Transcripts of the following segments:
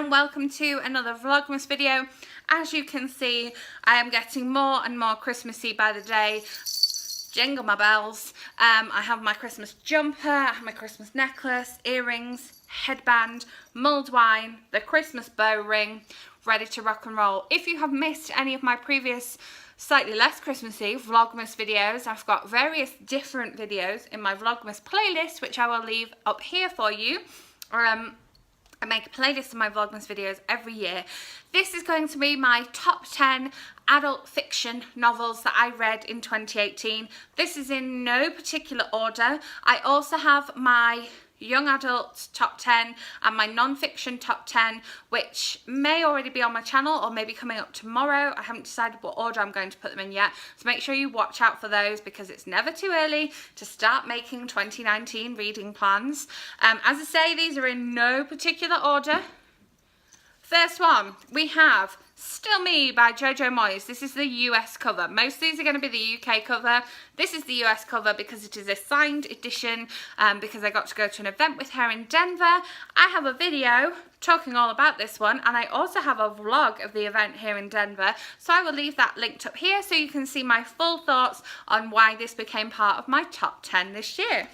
and welcome to another Vlogmas video. As you can see, I am getting more and more Christmassy by the day. Jingle my bells. I have my Christmas jumper, I have my Christmas necklace, earrings, headband, mulled wine, the Christmas bow ring, ready to rock and roll. If you have missed any of my previous slightly less Christmassy Vlogmas videos, I've got various different videos in my Vlogmas playlist, which I will leave up here for you. I make a playlist of my Vlogmas videos every year. This is going to be my top 10 adult fiction novels that I read in 2018. This is in no particular order. I also have my young adult top 10 and my non-fiction top 10, which may already be on my channel or maybe coming up tomorrow. I haven't decided what order I'm going to put them in yet, so make sure you watch out for those because it's never too early to start making 2019 reading plans. As I say, these are in no particular order. First one, we have Still Me by Jojo Moyes. This is the US cover. Most of these are going to be the UK cover. This is the US cover because it is a signed edition, because I got to go to an event with her in Denver. I have a video talking all about this one, and I also have a vlog of the event here in Denver, so I will leave that linked up here so you can see my full thoughts on why this became part of my top 10 this year.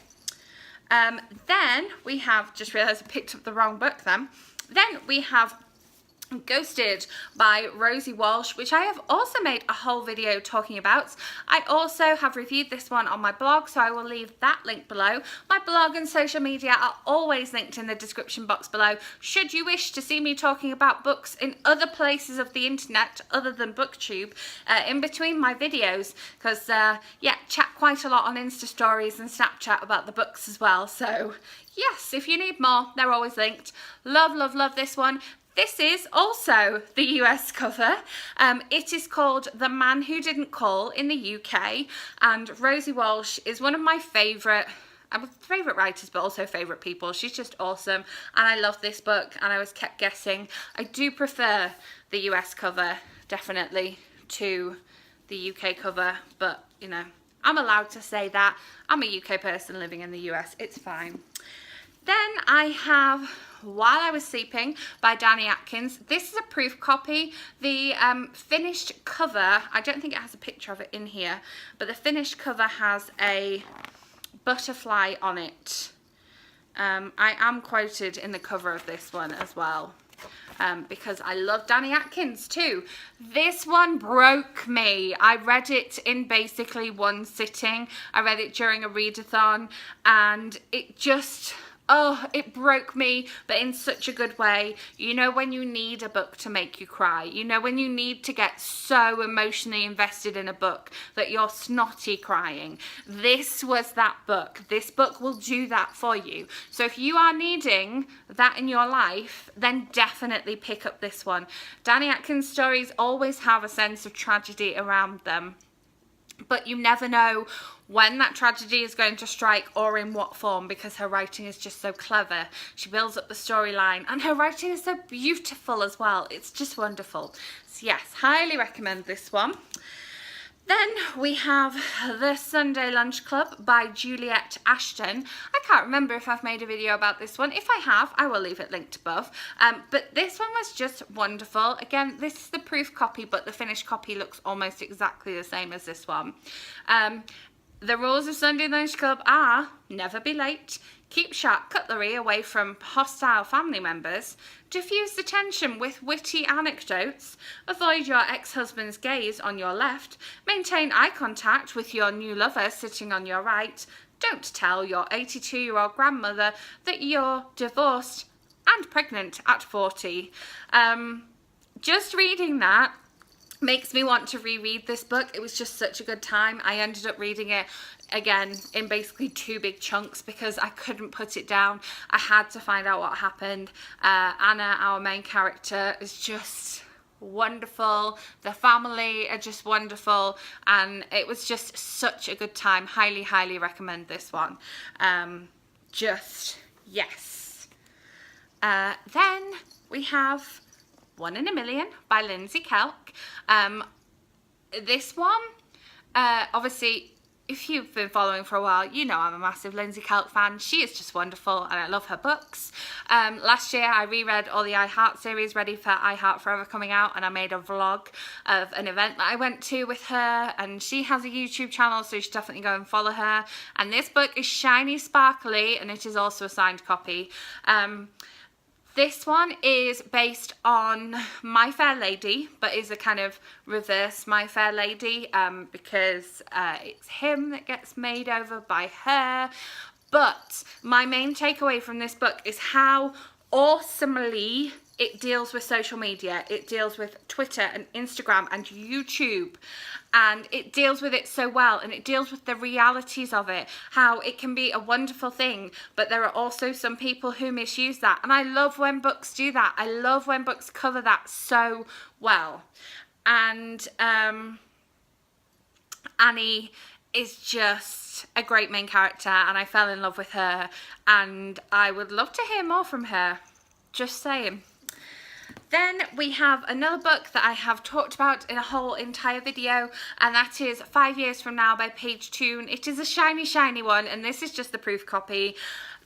Then we have, just realised I picked up the wrong book then. Then we have Ghosted by Rosie Walsh, which I have also made a whole video talking about. I also have reviewed this one on my blog, so I will leave that link below. My blog and social media are always linked in the description box below, should you wish to see me talking about books in other places of the internet other than BookTube in between my videos, because yeah, chat quite a lot on Insta stories and Snapchat about the books as well. So yes, if you need more, they're always linked. Love, love, love this one. This is also the US cover. It is called The Man Who Didn't Call in the UK, and Rosie Walsh is one of my favourite writers, but also favourite people. She's just awesome, and I love this book, and I was kept guessing. I do prefer the US cover, definitely, to the UK cover, but, you know, I'm allowed to say that. I'm a UK person living in the US, it's fine. Then I have While I Was Sleeping by Danny Atkins. This is a proof copy. The finished cover, I don't think it has a picture of it in here, but the finished cover has a butterfly on it. I am quoted in the cover of this one as well. Because I love Danny Atkins too. This one broke me. I read it in basically one sitting. I read it during a readathon, and it just, oh, it broke me, but in such a good way. You know when you need a book to make you cry. You know when you need to get so emotionally invested in a book that you're snotty crying. This was that book. This book will do that for you. So if you are needing that in your life, then definitely pick up this one. Danny Atkins stories always have a sense of tragedy around them, but you never know when that tragedy is going to strike or in what form, because her writing is just so clever. She builds up the storyline, and her writing is so beautiful as well. It's just wonderful. So yes, highly recommend this one. Then we have The Sunday Lunch Club by Juliet Ashton. I can't remember if I've made a video about this one. If I have, I will leave it linked above. But this one was just wonderful. Again, this is the proof copy, but the finished copy looks almost exactly the same as this one. The rules of Sunday Lunch Club are: never be late, keep sharp cutlery away from hostile family members, diffuse the tension with witty anecdotes, avoid your ex-husband's gaze on your left, maintain eye contact with your new lover sitting on your right, don't tell your 82-year-old grandmother that you're divorced and pregnant at 40. Just reading that makes me want to reread this book. It was just such a good time. I ended up reading it again in basically two big chunks because I couldn't put it down. I had to find out what happened. Anna, our main character, is just wonderful. The family are just wonderful, and it was just such a good time. Highly, highly recommend this one. Just, yes. Then we have One in a Million by Lindsay Kelk. This one, obviously, if you've been following for a while, you know I'm a massive Lindsay Kelk fan. She is just wonderful and I love her books. Last year I reread all the I Heart series ready for I Heart Forever coming out, and I made a vlog of an event that I went to with her, and she has a YouTube channel, so you should definitely go and follow her. And this book is shiny sparkly, and it is also a signed copy. This one is based on My Fair Lady, but is a kind of reverse My Fair Lady, because it's him that gets made over by her. But my main takeaway from this book is how awesomely it deals with social media. It deals with Twitter and Instagram and YouTube, and it deals with it so well, and it deals with the realities of it, how it can be a wonderful thing, but there are also some people who misuse that. And I love when books do that. I love when books cover that so well. And Annie is just a great main character, and I fell in love with her, and I would love to hear more from her. Just saying. Then we have another book that I have talked about in a whole entire video, and that is 5 Years From Now by Paige Toon. It is a shiny one, and this is just the proof copy.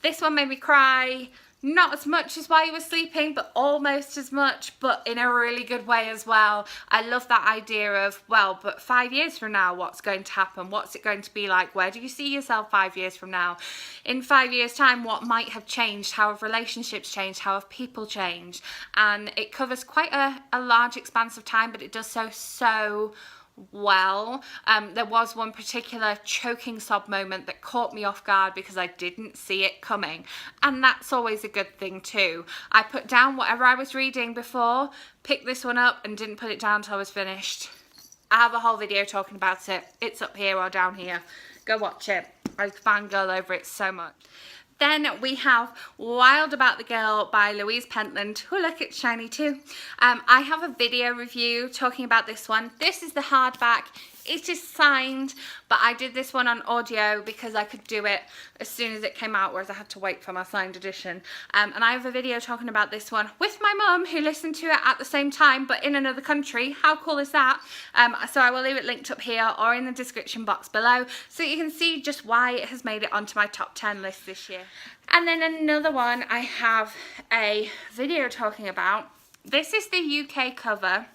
This one made me cry. Not as much as while you were sleeping, but almost as much, but in a really good way as well. I love that idea of, well, but 5 years from now, what's going to happen? What's it going to be like? Where do you see yourself 5 years from now? In 5 years' time, what might have changed? How have relationships changed? How have people changed? And it covers quite a large expanse of time, but it does so well. There was one particular choking sob moment that caught me off guard because I didn't see it coming, and that's always a good thing too. I put down whatever I was reading before, picked this one up, and didn't put it down till I was finished. I have a whole video talking about it. It's up here or down here. Go watch it. I fangirl over it so much. Then we have Wild About the Girl by Louise Pentland. Oh, look, it's shiny too. I have a video review talking about this one. This is the hardback. It is signed, but I did this one on audio because I could do it as soon as it came out, whereas I had to wait for my signed edition. And I have a video talking about this one with my mum, who listened to it at the same time, but in another country. How cool is that? So I will leave it linked up here or in the description box below, so you can see just why it has made it onto my top 10 list this year. And then another one I have a video talking about. This is the UK cover.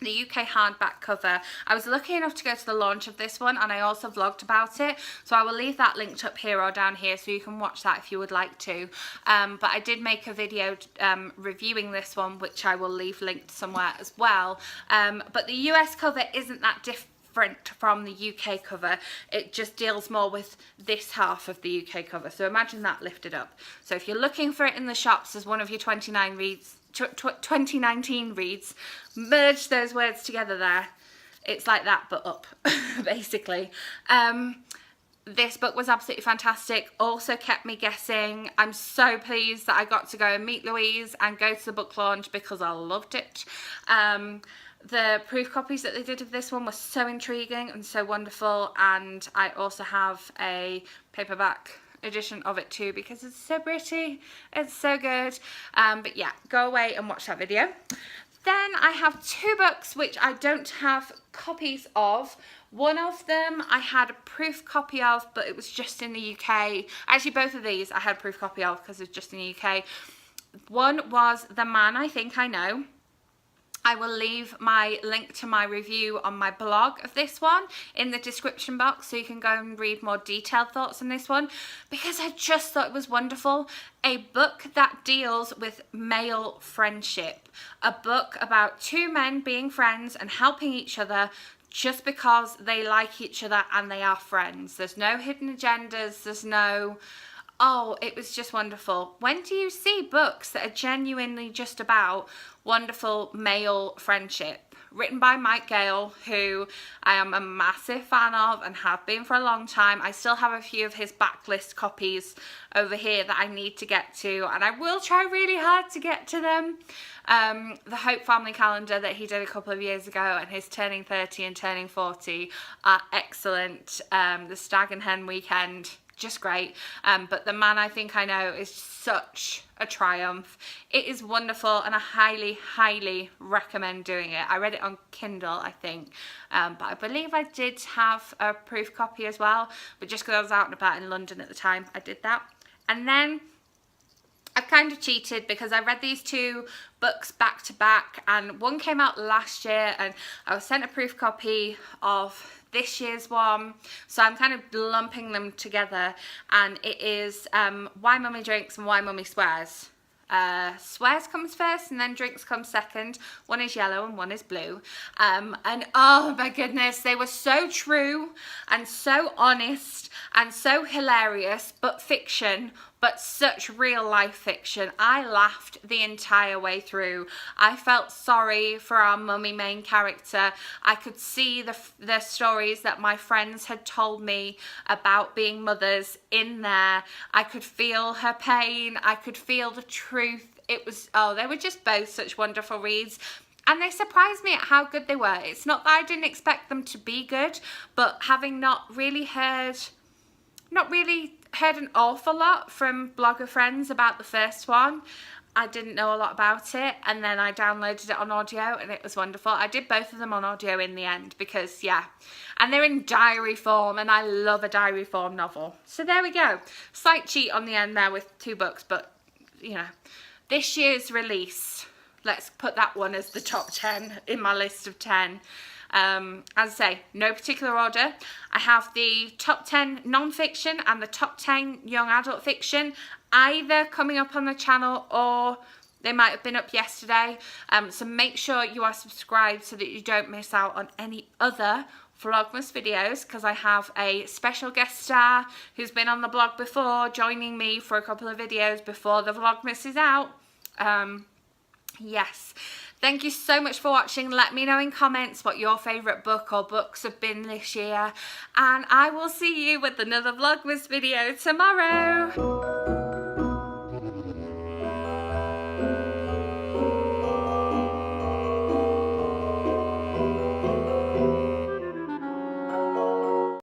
The UK hardback cover. I was lucky enough to go to the launch of this one, and I also vlogged about it, so I will leave that linked up here or down here so you can watch that if you would like to. But I did make a video reviewing this one, which I will leave linked somewhere as well. But the US cover isn't that different from the UK cover. It just deals more with this half of the UK cover, so imagine that lifted up. So if you're looking for it in the shops as one of your 2019 reads, merge those words together there. It's like that, but up, basically. This book was absolutely fantastic. Also kept me guessing. I'm so pleased that I got to go and meet Louise and go to the book launch because I loved it. The proof copies that they did of this one were so intriguing and so wonderful, and I also have a paperback edition of it too because it's so pretty. It's so good. But yeah, go away and watch that video. Then I have two books which I don't have copies of. One of them I had a proof copy of, but it was just in the UK. Actually, both of these I had a proof copy of because it's just in the UK. One was The Man I Think I Know. I will leave my link to my review on my blog of this one in the description box, so you can go and read more detailed thoughts on this one, because I just thought it was wonderful. A book that deals with male friendship. A book about two men being friends and helping each other just because they like each other and they are friends. There's no hidden agendas, there's no... Oh, it was just wonderful. When do you see books that are genuinely just about wonderful male friendship? Written by Mike Gale, who I am a massive fan of and have been for a long time. I still have a few of his backlist copies over here that I need to get to, and I will try really hard to get to them. The Hope Family Calendar that he did a couple of years ago, and his Turning 30 and Turning 40 are excellent. The Stag and Hen Weekend, just great. But The Man I Think I Know is such a triumph. It is wonderful, and I highly recommend doing it. I read it on Kindle, I think, but I believe I did have a proof copy as well, but just because I was out and about in London at the time, I did that. And then I've kind of cheated because I read these two books back to back, and one came out last year and I was sent a proof copy of this year's one, so I'm kind of lumping them together, and it is Why Mummy Drinks and Why Mummy Swears. Swears comes first and then drinks comes second. One is yellow and one is blue, and oh my goodness, they were so true and so honest and so hilarious, but fiction, but such real life fiction. I laughed the entire way through. I felt sorry for our mummy main character. I could see the stories that my friends had told me about being mothers in there. I could feel her pain. I could feel the truth. It was, oh, they were just both such wonderful reads. And they surprised me at how good they were. It's not that I didn't expect them to be good, but having not really heard an awful lot from blogger friends about the first one, I didn't know a lot about it, and then I downloaded it on audio and it was wonderful. I did both of them on audio in the end because, yeah, and they're in diary form, and I love a diary form novel. So there we go. Slight cheat on the end there with 2 books, but, you know, this year's release, let's put that one as the top 10 in my list of 10. As I say, no particular order. I have the top 10 non-fiction and the top 10 young adult fiction, either coming up on the channel or they might have been up yesterday. So make sure you are subscribed so that you don't miss out on any other Vlogmas videos, because I have a special guest star who's been on the blog before joining me for a couple of videos before the Vlogmas is out. Yes. Thank you so much for watching. Let me know in comments what your favourite book or books have been this year. And I will see you with another Vlogmas video tomorrow.